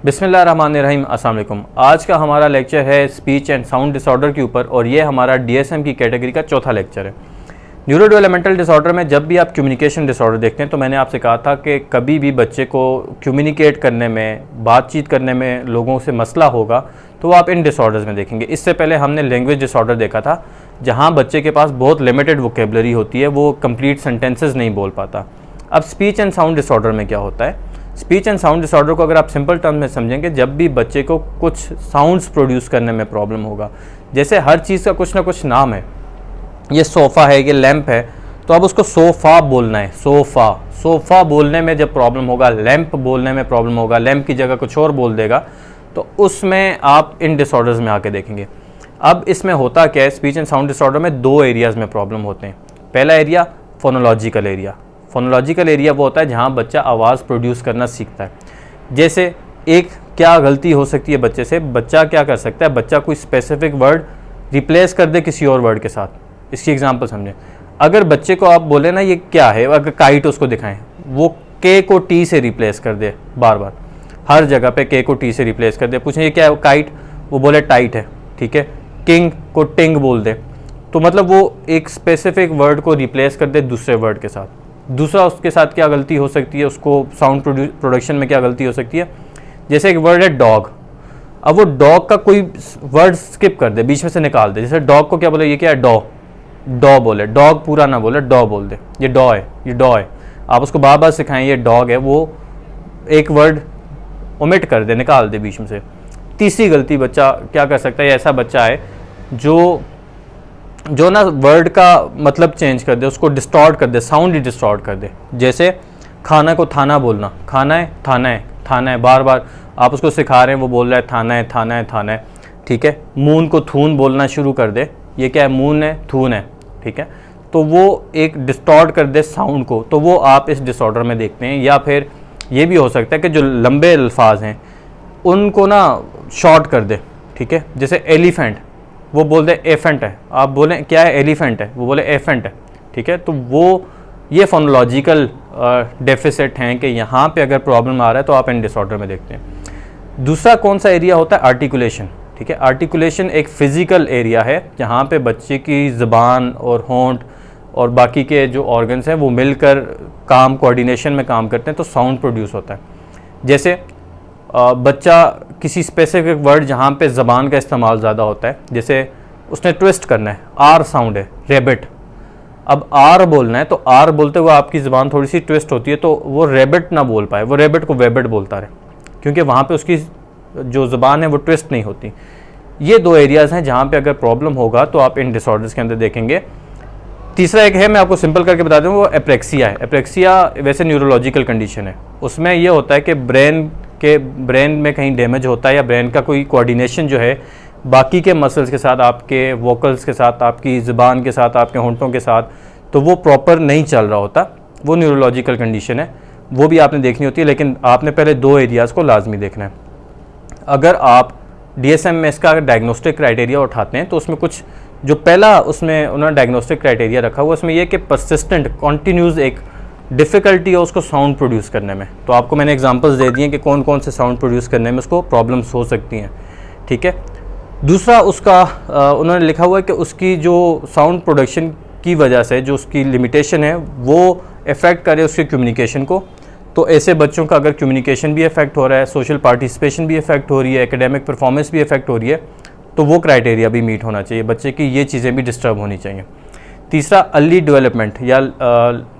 बिस्मिल्लाहिर्रहमानिर्रहीम। अस्सलाम वालेकुम। आज का हमारा लेक्चर है स्पीच एंड साउंड डिसऑर्डर के ऊपर और ये हमारा डीएसएम की कैटेगरी का चौथा लेक्चर है। न्यूरो डेवलपमेंटल डिसऑर्डर में जब भी आप कम्युनिकेशन डिसऑर्डर देखते हैं तो मैंने आपसे कहा था कि कभी भी बच्चे को कम्युनिकेट करने में, बातचीत करने में लोगों से मसला होगा तो आप इन डिसऑर्डर्स में देखेंगे। इससे पहले हमने लैंग्वेज डिसऑर्डर देखा था जहाँ बच्चे के पास बहुत लिमिटेड वोकेबलरी होती है, वो कंप्लीट सेंटेंसेस नहीं बोल पाता। अब स्पीच एंड साउंड डिसऑर्डर में क्या होता है? स्पीच एंड साउंड डिसऑर्डर को अगर आप सिंपल टर्म में समझेंगे, जब भी बच्चे को कुछ साउंड्स प्रोड्यूस करने में प्रॉब्लम होगा, जैसे हर चीज़ का कुछ ना कुछ नाम है, ये सोफ़ा है, ये लैंप है, तो अब उसको सोफ़ा बोलना है। सोफ़ा बोलने में जब प्रॉब्लम होगा, लैंप बोलने में प्रॉब्लम होगा, लैंप की जगह कुछ और बोल देगा, तो उसमें आप इन डिसऑर्डर्स में आके देखेंगे। अब इसमें होता क्या है, स्पीच एंड साउंड डिसऑर्डर में दो एरियाज़ में प्रॉब्लम होते हैं। पहला area phonological area. Phonological area वो होता है जहाँ बच्चा आवाज़ प्रोड्यूस करना सीखता है। जैसे एक क्या गलती हो सकती है बच्चे से, बच्चा क्या कर सकता है, बच्चा कोई स्पेसिफिक वर्ड रिप्लेस कर दे किसी और वर्ड के साथ। इसकी एग्जांपल समझें। अगर बच्चे को आप बोले ना ये क्या है, अगर काइट उसको दिखाएं, वो के को टी से रिप्लेस कर दे, बार बार हर जगह पे के को टी से रिप्लेस कर दे, पूछें ये क्या है, काइट, वो बोले टाइट है, ठीक है। किंग को टिंग बोल दे, तो मतलब वो एक स्पेसिफिक वर्ड को रिप्लेस कर दे दूसरे वर्ड के साथ। दूसरा उसके साथ क्या गलती हो सकती है, उसको साउंड प्रोडक्शन में क्या गलती हो सकती है, जैसे एक वर्ड है डॉग, अब वो डॉग का कोई वर्ड स्किप कर दे, बीच में से निकाल दे। जैसे डॉग को क्या बोले, ये क्या है, डॉ बोले, डॉग पूरा ना बोले, डॉ बोल दे, ये डॉ है, ये डॉ है। आप उसको बार बार सिखाएं ये डॉग है, वो एक वर्ड ओमिट कर दे, निकाल दे बीच में से। तीसरी गलती बच्चा क्या कर सकता है, ऐसा बच्चा है जो ना वर्ड का मतलब चेंज कर दे, उसको डिस्टॉर्ट कर दे, साउंड ही डिस्टॉर्ट कर दे। जैसे खाना को थाना बोलना, खाना है, थाना है, थाना है, बार बार आप उसको सिखा रहे हैं, वो बोल रहा है थाना है, थाना है, थाना है, ठीक है। मून को थून बोलना शुरू कर दे, ये क्या है, मून है, थून है, ठीक है। तो वो एक डिस्टॉर्ट कर दे साउंड को, तो वो आप इस डिसऑर्डर में देखते हैं। या फिर ये भी हो सकता है कि जो लंबे अल्फाज हैं उनको ना शॉर्ट कर दे, ठीक है। जैसे एलिफेंट, वो बोल दे एफेंट है, आप बोलें क्या है, एलिफेंट है, वो बोले एफेंट है, ठीक है। तो वो ये फोनोलॉजिकल डेफिसिट हैं कि यहाँ पे अगर प्रॉब्लम आ रहा है तो आप इन डिसऑर्डर में देखते हैं। दूसरा कौन सा एरिया होता है, आर्टिकुलेशन, ठीक है। आर्टिकुलेशन एक फ़िज़िकल एरिया है जहाँ पे बच्चे की ज़बान और होंठ और बाकी के जो ऑर्गन्स हैं वो मिलकर कोऑर्डिनेशन में काम करते हैं, तो साउंड प्रोड्यूस होता है। जैसे बच्चा किसी स्पेसिफिक वर्ड जहाँ पे ज़बान का इस्तेमाल ज़्यादा होता है, जैसे उसने ट्विस्ट करना है, आर साउंड है, रेबिट, अब आर बोलना है, तो आर बोलते हुए आपकी ज़बान थोड़ी सी ट्विस्ट होती है, तो वो रेबिट ना बोल पाए, वो रेबिट को वेबिट बोलता रहे, क्योंकि वहाँ पे उसकी जो ज़बान है वो ट्विस्ट नहीं होती। ये दो एरियाज़ हैं जहाँ पे अगर प्रॉब्लम होगा तो आप इन डिसऑर्डर्स के अंदर देखेंगे। तीसरा एक है, मैं आपको सिंपल करके बता दूँ, वो एप्रेक्सिया है। एप्रेक्सिया वैसे न्यूरोलॉजिकल कंडीशन है, उसमें ये होता है कि ब्रेन में कहीं डैमेज होता है या ब्रेन का कोई कोऑर्डिनेशन जो है बाकी के मसल्स के साथ, आपके वोकल्स के साथ, आपकी ज़ुबान के साथ, आपके होंठों के साथ, तो वो प्रॉपर नहीं चल रहा होता, वो न्यूरोलॉजिकल कंडीशन है, वो भी आपने देखनी होती है। लेकिन आपने पहले दो एरियाज़ को लाजमी देखना है। अगर आप डीएसएम में इसका डायग्नोस्टिक क्राइटेरिया उठाते हैं तो उसमें कुछ जो पहला उसमें उन्होंने डायग्नोस्टिक क्राइटेरिया रखा हुआ, उसमें यह कि परसिस्टेंट कॉन्टीन्यूस एक डिफ़िकल्टी है उसको साउंड प्रोड्यूस करने में। तो आपको मैंने एग्जांपल्स दे दिए कि कौन कौन से साउंड प्रोड्यूस करने में उसको प्रॉब्लम्स हो सकती हैं, ठीक है। दूसरा उसका उन्होंने लिखा हुआ है कि उसकी जो साउंड प्रोडक्शन की वजह से जो उसकी लिमिटेशन है वो इफ़ेक्ट करे उसके कम्युनिकेशन को। तो ऐसे बच्चों का अगर कम्युनिकेशन भी इफ़ेक्ट हो रहा है, सोशल पार्टिसिपेशन भी इफ़ेक्ट हो रही है, एकेडमिक परफॉर्मेंस भी इफ़ेक्ट हो रही है, तो वो क्राइटेरिया भी मीट होना चाहिए, बच्चे की ये चीज़ें भी डिस्टर्ब होनी चाहिए। तीसरा अर्ली डेवलपमेंट, या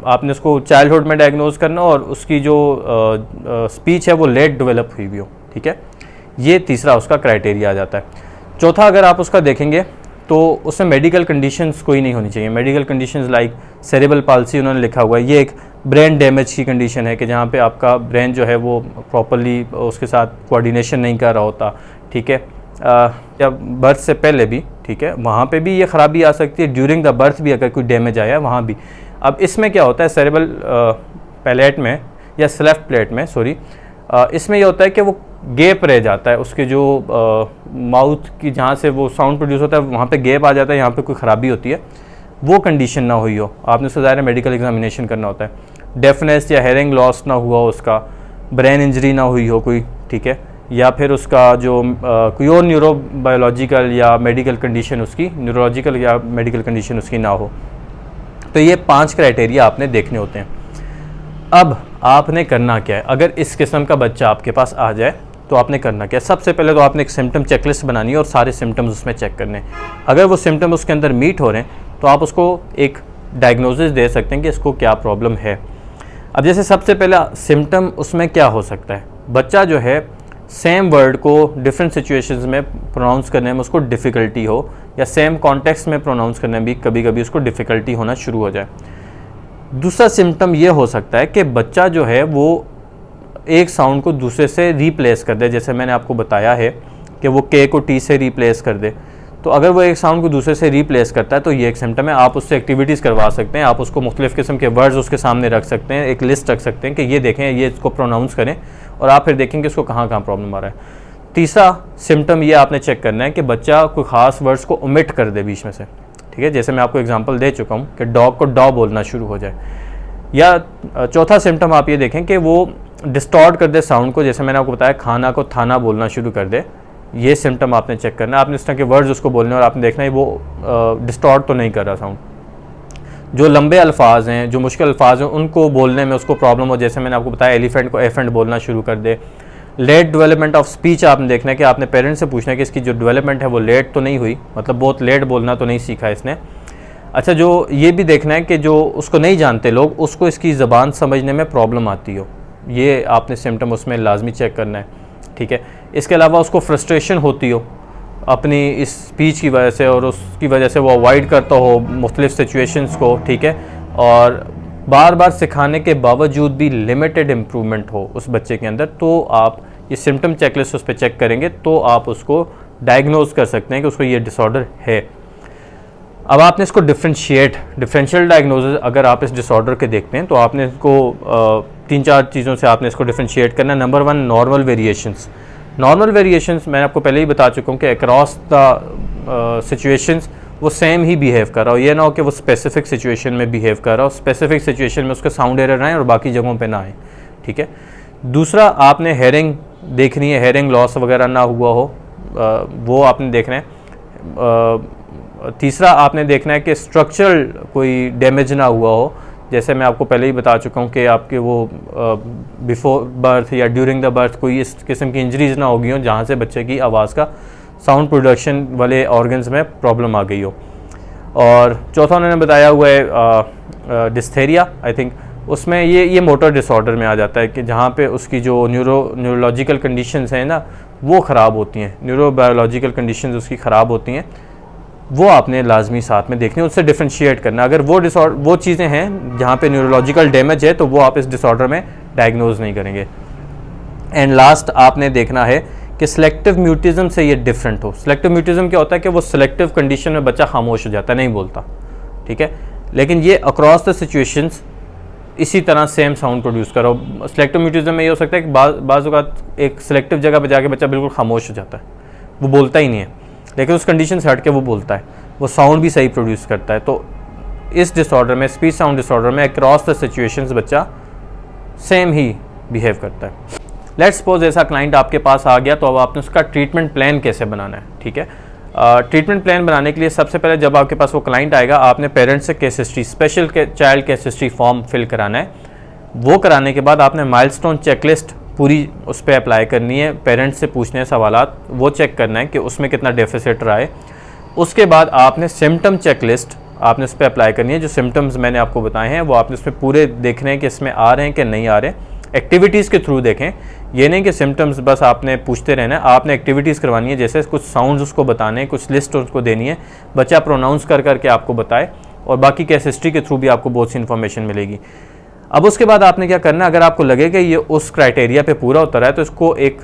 आपने उसको चाइल्डहुड में डायग्नोज करना और उसकी जो स्पीच है वो लेट डेवलप हुई भी हो, ठीक है। ये तीसरा उसका क्राइटेरिया आ जाता है। चौथा अगर आप उसका देखेंगे तो उसमें मेडिकल कंडीशंस कोई नहीं होनी चाहिए। Medical conditions like cerebral palsy उन्होंने लिखा हुआ है, ये एक ब्रेन डैमेज की कंडीशन है कि जहाँ पे आपका ब्रेन जो है वो प्रॉपरली उसके साथ कोऑर्डिनेशन नहीं कर रहा होता, ठीक है, या बर्थ से पहले भी, ठीक है, वहाँ पे भी ये ख़राबी आ सकती है, ड्यूरिंग द बर्थ भी अगर कोई डैमेज आया वहाँ भी। अब इसमें क्या होता है, सेरेब्रल पैलेट में या स्लेफ्ट प्लेट में, सॉरी, इसमें यह होता है कि वो गैप रह जाता है, उसके जो माउथ की जहाँ से वो साउंड प्रोड्यूस होता है वहाँ पे गैप आ जाता है, यहाँ पे कोई ख़राबी होती है, वो कंडीशन ना हुई हो, आपने उसका ज़ाहिर मेडिकल एग्जामिनेशन करना होता है। डेफनेस या हेयरिंग लॉस ना हुआ हो, उसका ब्रेन इंजरी ना हुई हो कोई, ठीक है, या फिर उसका जो कोई और न्यूरोबायोलॉजिकल या मेडिकल कंडीशन उसकी न्यूरोलॉजिकल या मेडिकल कंडीशन उसकी ना हो। तो ये 5 क्राइटेरिया आपने देखने होते हैं। अब आपने करना क्या है, अगर इस किस्म का बच्चा आपके पास आ जाए तो आपने करना क्या है। सबसे पहले तो आपने एक सिम्टम चेकलिस्ट बनानी है और सारे सिम्टम्स उसमें चेक करने हैं। अगर वो सिम्टम उसके अंदर मीट हो रहे हैं तो आप उसको एक डायग्नोसिस दे सकते हैं कि इसको क्या प्रॉब्लम है। अब जैसे सबसे पहला सिम्टम उसमें क्या हो सकता है, बच्चा जो है सेम वर्ड को डिफरेंट सिचुएशंस में प्रोनाउंस करने में उसको डिफ़िकल्टी हो, या सेम कॉन्टेक्स्ट में प्रोनाउंस करने में भी कभी कभी उसको डिफ़िकल्टी होना शुरू हो जाए। दूसरा सिम्टम ये हो सकता है कि बच्चा जो है वो एक साउंड को दूसरे से रिप्लेस कर दे, जैसे मैंने आपको बताया है कि वो के को टी से रिप्लेस कर दे। तो अगर वो एक साउंड को दूसरे से रिप्लेस करता है तो ये एक सिम्टम है। आप उससे एक्टिविटीज़ करवा सकते हैं, आप उसको मुख्तलिफ़ किस्म के वर्ड्स उसके सामने रख सकते हैं, एक लिस्ट रख सकते हैं कि ये देखें, ये इसको प्रोनाउंस करें, और आप फिर देखेंगे इसको कहाँ कहाँ प्रॉब्लम आ रहा है। तीसरा सिम्टम ये आपने चेक करना है कि बच्चा कोई ख़ास वर्ड्स को ओमिट कर दे बीच में से, ठीक है। जैसे मैं आपको एग्जांपल दे चुका हूँ कि डॉग को डॉ बोलना शुरू हो जाए। या चौथा सिम्टम आप ये देखें कि वो डिस्टॉर्ट कर दे साउंड को, जैसे मैंने आपको बताया खाना को थाना बोलना शुरू कर दे। ये सिम्टम आपने चेक करना है। आपने इस तरह के वर्ड्स उसको बोलने और आपने देखना है वो डिस्टॉर्ट तो नहीं कर रहा साउंड। जो लंबे अल्फाज हैं, जो मुश्किल अल्फाज हैं, उनको बोलने में उसको प्रॉब्लम हो, जैसे मैंने आपको बताया एलिफेंट को एफेंट बोलना शुरू कर दे। लेट डेवलपमेंट ऑफ स्पीच आपने देखना है कि आपने पेरेंट्स से पूछना है कि इसकी जो डेवलपमेंट है वो लेट तो नहीं हुई, मतलब बहुत लेट बोलना तो नहीं सीखा इसने। अच्छा, जो ये भी देखना है कि जो उसको नहीं जानते लोग, उसको इसकी ज़बान समझने में प्रॉब्लम आती हो, ये आपने सिम्टम उसमें लाजमी चेक करना है, ठीक है। इसके अलावा उसको फ्रस्ट्रेशन होती हो अपनी इस स्पीच की वजह से, और उसकी वजह से वो अवॉइड करता हो मुख्तलिफ़ सिचुएशंस को, ठीक है। और बार बार सिखाने के बावजूद भी लिमिटेड इम्प्रूवमेंट हो उस बच्चे के अंदर, तो आप ये सिम्टम चेकलिस्ट उस पर चेक करेंगे तो आप उसको डायग्नोज कर सकते हैं कि उसको ये डिसऑर्डर है। अब आपने इसको डिफरेंशियल डायग्नोसिस अगर आप इस डिसऑर्डर के देखते हैं तो आपने इसको 3-4 चीज़ों से आपने इसको डिफरेंशिएट करना है। Number 1, normal variations. Normal variations मैंने आपको पहले ही बता चुका हूँ कि अक्रॉस द सिचुएशंस वो सेम ही बिहेव कर रहा हो, ये ना हो कि वो स्पेसिफिक सिचुएशन में बिहेव कर रहा हो, स्पेसिफिक सिचुएशन में उसका साउंड एरर आए और बाकी जगहों पे ना आए, ठीक है। दूसरा, आपने हेयरिंग देखनी है, हेयरिंग लॉस वगैरह ना हुआ हो, वो आपने देखना है। तीसरा, आपने देखना है कि स्ट्रक्चरल कोई डैमेज ना हुआ हो, जैसे मैं आपको पहले ही बता चुका हूँ कि आपके वो बिफोर बर्थ या ड्यूरिंग द बर्थ कोई इस किस्म की इंजरीज ना हो गई हो जहाँ से बच्चे की आवाज़ का साउंड प्रोडक्शन वाले ऑर्गन्स में प्रॉब्लम आ गई हो। और चौथा उन्होंने बताया हुआ है डिस्थेरिया, आई थिंक उसमें ये मोटर डिसऑर्डर में आ जाता है कि जहाँ पे उसकी जो न्यूरोलॉजिकल कंडीशंस हैं ना वो ख़राब होती हैं, न्यूरोबायोलॉजिकल कंडीशंस उसकी ख़राब होती हैं, वो आपने लाजमी साथ में देखनी है, उससे डिफ्रेंशिएट करना। अगर वो चीज़ें हैं जहाँ पे न्यूरोलॉजिकल डैमेज है तो वो आप इस डिसऑर्डर में डायग्नोज नहीं करेंगे। एंड लास्ट, आपने देखना है कि सिलेक्टिव म्यूटिज़म से ये डिफरेंट हो। सिलेक्टिव म्यूटिज़म क्या होता है कि वो सिलेक्टिव कंडीशन में बच्चा खामोश हो जाता है, नहीं बोलता, ठीक है। लेकिन ये अक्रॉस द सिचुएशंस इसी तरह सेम साउंड प्रोड्यूस करो। सिलेक्टिव म्यूटिज़म में ये हो सकता है कि बाज़ औक़ात एक सिलेक्टिव जगह पर जाके बच्चा बिल्कुल खामोश हो जाता है, वो बोलता ही नहीं है, लेकिन उस कंडीशन से हट के वो बोलता है, वो साउंड भी सही प्रोड्यूस करता है। तो इस डिसऑर्डर में, स्पीच साउंड डिसऑर्डर में अक्रॉस द सिचुएशंस बच्चा सेम ही बिहेव करता है। लेट्स सपोज ऐसा क्लाइंट आपके पास आ गया, तो अब आपने उसका ट्रीटमेंट प्लान कैसे बनाना है, ठीक है। ट्रीटमेंट प्लान बनाने के लिए सबसे पहले जब आपके पास वो क्लाइंट आएगा, आपने पेरेंट्स से case history, special child case history form fill कराना है। वो कराने के बाद आपने माइलस्टोन चेकलिस्ट पूरी उस पर अप्लाई करनी है, पेरेंट्स से पूछने हैं सवालात, वो चेक करना है कि उसमें कितना डेफिसिट रहा है। उसके बाद आपने सिम्टम चेकलिस्ट आपने उस पर अप्लाई करनी है। जो सिम्टम्स मैंने आपको बताए हैं वो आपने उसमें पूरे देखने हैं कि इसमें आ रहे हैं कि नहीं आ रहे। एक्टिविटीज़ के थ्रू देखें, ये नहीं कि सिम्टम्स बस आपने पूछते रहना है, आपने एक्टिविटीज़ करवानी है, जैसे कुछ साउंड्स उसको बताने हैं, कुछ लिस्ट उसको देनी है, बच्चा प्रोनाउंस कर करके आपको बताए, और बाकी केस हिस्ट्री के थ्रू भी आपको बहुत सी इन्फॉर्मेशन मिलेगी। अब उसके बाद आपने क्या करना है, अगर आपको लगे कि ये उस क्राइटेरिया पे पूरा उतर है तो इसको एक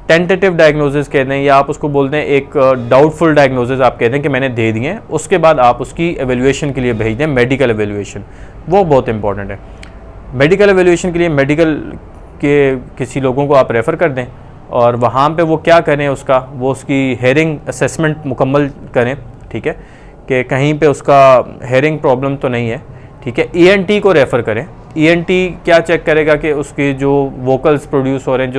टेंटेटिव डायग्नोसिस कह दें, या आप उसको बोल दें एक डाउटफुल डायग्नोसिस आप कह दें कि मैंने दे दिए। उसके बाद आप उसकी एवेल्यूएशन के लिए भेज दें, मेडिकल एवेल्यूएशन, वो बहुत इंपॉर्टेंट है। मेडिकल एवेल्यूएशन के लिए मेडिकल के किसी लोगों को आप रेफ़र कर दें, और वहाँ पे वो क्या करें, वो उसकी हेयरिंग असेसमेंट मुकम्मल करें, ठीक है, कि कहीं पे उसका हेयरिंग प्रॉब्लम तो नहीं है, ठीक है। ENT को रेफ़र करें, ENT क्या चेक करेगा कि उसकी जो वोकल्स प्रोड्यूस हो रहे हैं,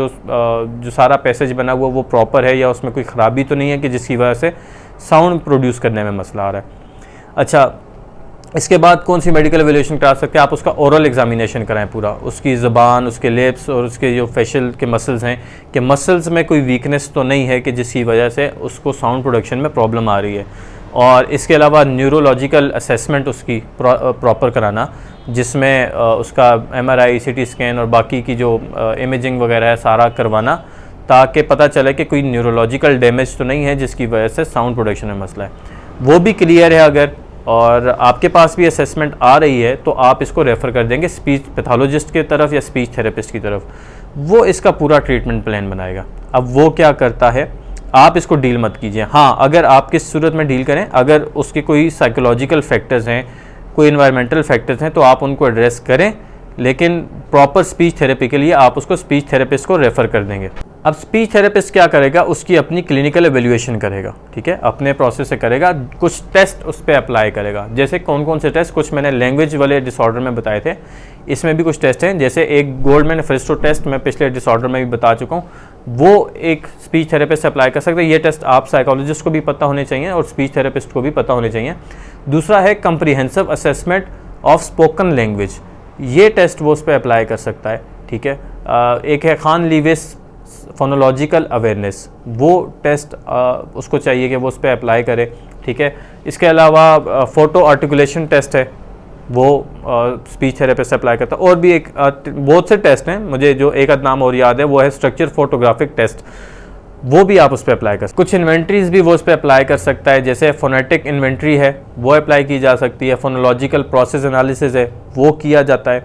जो सारा पैसेज बना हुआ वो प्रॉपर है या उसमें कोई ख़राबी तो नहीं है कि जिसकी वजह से साउंड प्रोड्यूस करने में मसला आ रहा है। अच्छा, इसके बाद कौन सी मेडिकल एवेल्यूशन करा सकते हैं आप? उसका ओरल एग्जामिनेशन कराएं पूरा, उसकी ज़बान, उसके लिप्स और उसके जो फेशियल के मसल्स हैं कि मसल्स में कोई वीकनेस तो नहीं है कि जिसकी वजह से उसको साउंड प्रोडक्शन में प्रॉब्लम आ रही है। और इसके अलावा न्यूरोलॉजिकल असेसमेंट उसकी प्रॉपर कराना, जिसमें उसका MRI, CT स्कैन और बाकी की जो इमेजिंग वगैरह है सारा करवाना, ताकि पता चले कि कोई न्यूरोलॉजिकल डैमेज तो नहीं है जिसकी वजह से साउंड प्रोडक्शन में मसला है। वो भी क्लियर है अगर, और आपके पास भी असेसमेंट आ रही है, तो आप इसको रेफ़र कर देंगे स्पीच पैथोलॉजिस्ट की तरफ या स्पीच थेरेपिस्ट की तरफ। वो इसका पूरा ट्रीटमेंट प्लान बनाएगा। अब वो क्या करता है, आप इसको डील मत कीजिए। हाँ, अगर आप किस सूरत में डील करें, अगर उसके कोई साइकोलॉजिकल फैक्टर्स हैं, कोई इन्वायरमेंटल फैक्टर्स हैं, तो आप उनको एड्रेस करें, लेकिन प्रॉपर स्पीच थेरेपी के लिए आप उसको स्पीच थेरेपिस्ट को रेफ़र कर देंगे। अब स्पीच थेरेपिस्ट क्या करेगा, उसकी अपनी क्लिनिकल एवेल्यूएशन करेगा, ठीक है, अपने प्रोसेस से करेगा, कुछ टेस्ट उस पर अप्लाई करेगा। जैसे कौन कौन से टेस्ट, कुछ मैंने लैंग्वेज वाले डिसऑर्डर में बताए थे, इसमें भी कुछ टेस्ट हैं। जैसे एक गोल्डमैन फ्रिस्टो टेस्ट मैं पिछले डिसऑर्डर में भी बता चुका हूँ, वो एक स्पीच थेरेपिस्ट अप्लाई कर सकते हैं। ये टेस्ट आप साइकोलॉजिस्ट को भी पता होने चाहिए और स्पीच थेरेपिस्ट को भी पता होने चाहिए। दूसरा है comprehensive assessment of spoken language, ये टेस्ट वो उस पर अप्लाई कर सकता है, ठीक है। एक है खान लीविस फोनोलॉजिकल अवेयरनेस, वो टेस्ट उसको चाहिए कि वो उस पर अप्लाई करे, ठीक है। इसके अलावा फ़ोटो आर्टिकुलेशन टेस्ट है, वो स्पीच थेरेपिस्ट अप्लाई करता है। और भी एक बहुत से टेस्ट हैं, मुझे जो एक आध नाम और याद है वो है स्ट्रक्चर फोटोग्राफिक टेस्ट, वो भी आप उस पर अप्लाई कर सकते। कुछ इन्वेंट्रीज भी वो उस पर अप्लाई कर सकता है, जैसे फोनेटिक इन्वेंट्री है वो अप्लाई की जा सकती है, फोनोलॉजिकल प्रोसेस एनालिसिस है वो किया जाता है।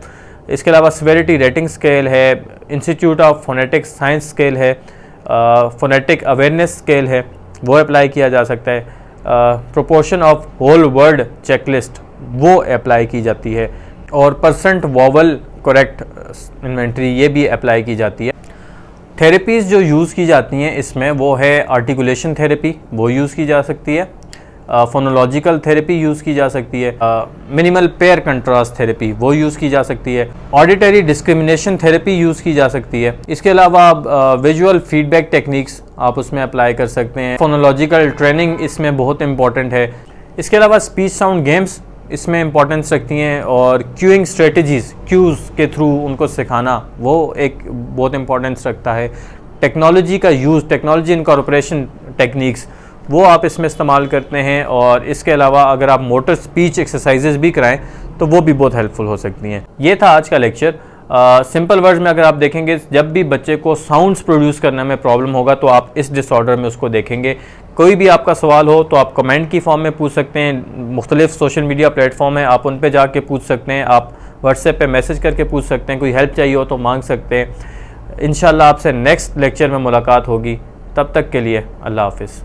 इसके अलावा सेवेरिटी रेटिंग स्केल है, institute of phonetic science scale है, फोनेटिक अवेयरनेस स्केल है, वो अप्लाई किया जा सकता है। Proportion of whole word checklist वो अप्लाई की जाती है, और परसेंट वॉवल करेक्ट इन्वेंट्री ये भी अप्लाई की जाती है। थेरेपीज़ जो यूज़ की जाती हैं इसमें वो है आर्टिकुलेशन थेरेपी, वो यूज़ की जा सकती है, फोनोलॉजिकल थेरेपी यूज़ की जा सकती है, मिनिमल पेयर कंट्रास्ट थेरेपी वो यूज़ की जा सकती है, ऑडिटरी डिस्क्रिमिनेशन थेरेपी यूज़ की जा सकती है। इसके अलावा विजुअल फीडबैक टेक्निक्स आप उसमें अप्लाई कर सकते हैं। फोनोलॉजिकल ट्रेनिंग इसमें बहुत इंपॉर्टेंट है। इसके अलावा स्पीच साउंड गेम्स इसमें इंपॉर्टेंस रखती हैं, और क्यूइंग स्ट्रेटजीज़, क्यूज़ के थ्रू उनको सिखाना वो एक बहुत इंपॉर्टेंस रखता है। टेक्नोलॉजी का यूज़, टेक्नोलॉजी इनकॉर्पोरेशन टेक्निक्स वो आप इसमें इस्तेमाल करते हैं। और इसके अलावा अगर आप मोटर स्पीच एक्सरसाइजेज भी कराएं तो वो भी बहुत हेल्पफुल हो सकती हैं। ये था आज का लेक्चर। सिंपल वर्ड्स में अगर आप देखेंगे, जब भी बच्चे को साउंड्स प्रोड्यूस करने में प्रॉब्लम होगा तो आप इस डिसऑर्डर में उसको देखेंगे। कोई भी आपका सवाल हो तो आप कमेंट की फॉर्म में पूछ सकते हैं, मुख्तलिफ सोशल मीडिया प्लेटफॉर्म है आप उन पे जाके पूछ सकते हैं, आप व्हाट्सएप पे मैसेज करके पूछ सकते हैं, कोई हेल्प चाहिए हो तो मांग सकते हैं। इंशाल्लाह आपसे नेक्स्ट लेक्चर में मुलाकात होगी, तब तक के लिए अल्लाह हाफिज़।